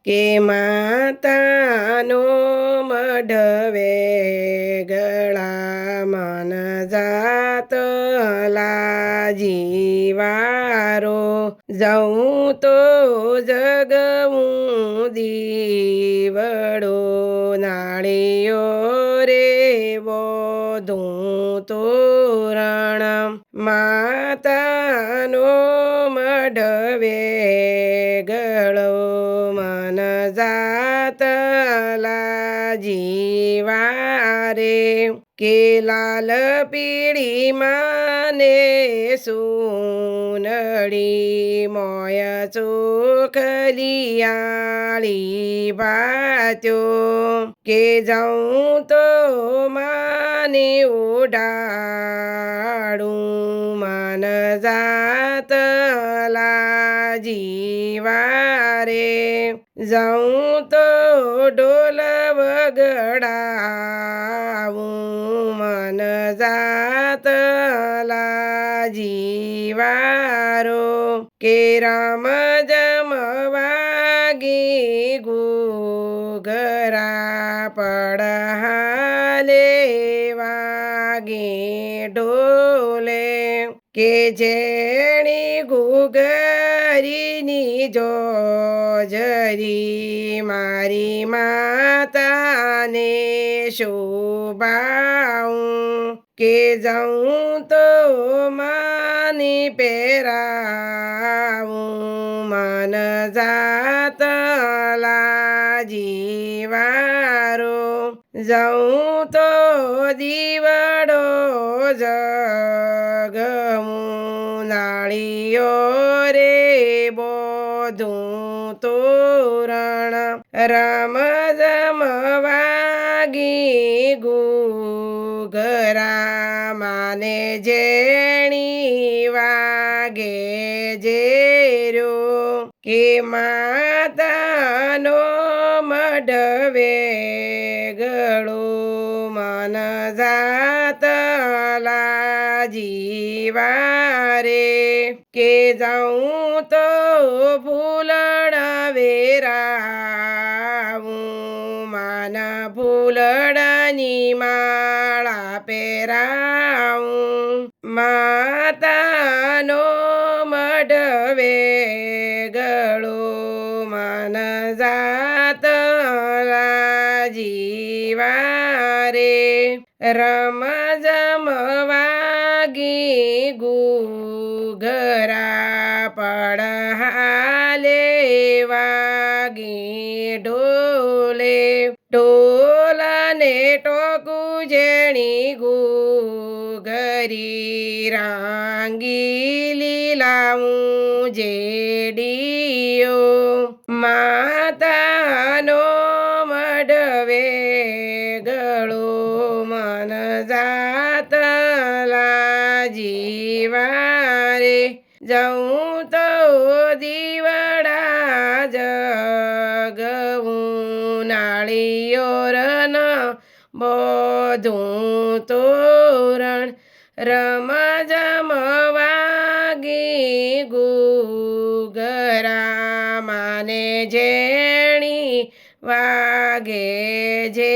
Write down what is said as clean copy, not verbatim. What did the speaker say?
કે માતાનો મઢવે ગળા મન જાત લાજીવારો જઉં તો જગવું દીવડો નાળિયો રે બોધું તોરણ માતાનો મઢવે ગળો મન જાત લાજીવારે કે લાલ પીળી માને સુનડી મોય ચોખલિયાળી ભાત્યો કે જાઉં તો માને ઉડાડું મન જાત લાજીવારે જાઉં તો ઢોલ વગડાવું મન જાત લાજીવારો કે રામ જમવાગી ઘૂઘરા પડહાલે વાગે ઢોલે કે જેણી ઘૂઘરીની જોજરી મારી માતાને શોભાવું કે જાઉં તો માની પહેરાવું મન જાત લાજીવારો જાઉં તો દીવડો જગવું નાળિયો રે બોધું તોરણ રામ જમવાગી ઘૂઘરા માને જેણી વાગે જેરો કે માતાનો મઢવે ગળો મન જાત લાજીવારે કે જાઉં તો ફૂલડા વેરાવું માના ફૂલડાની માળા પહેરાવું માતાનો મઢવે ગળો મન જાત લાજીવારે રમ જમવાગી ઘૂઘરા પડહાલે વાગી ઢોલે ઢોલને ટોકું જેણી ઘૂઘરી રાંગીલી લાવું જેડીયો માતાનો મઢવે ગળો મન જાત લાજીવારે જાઉં તો દીવડા જગવું નાળિયોરન બોધું તોરણ રમ જમવાગી ઘૂઘરા માને જેણી વાગે જે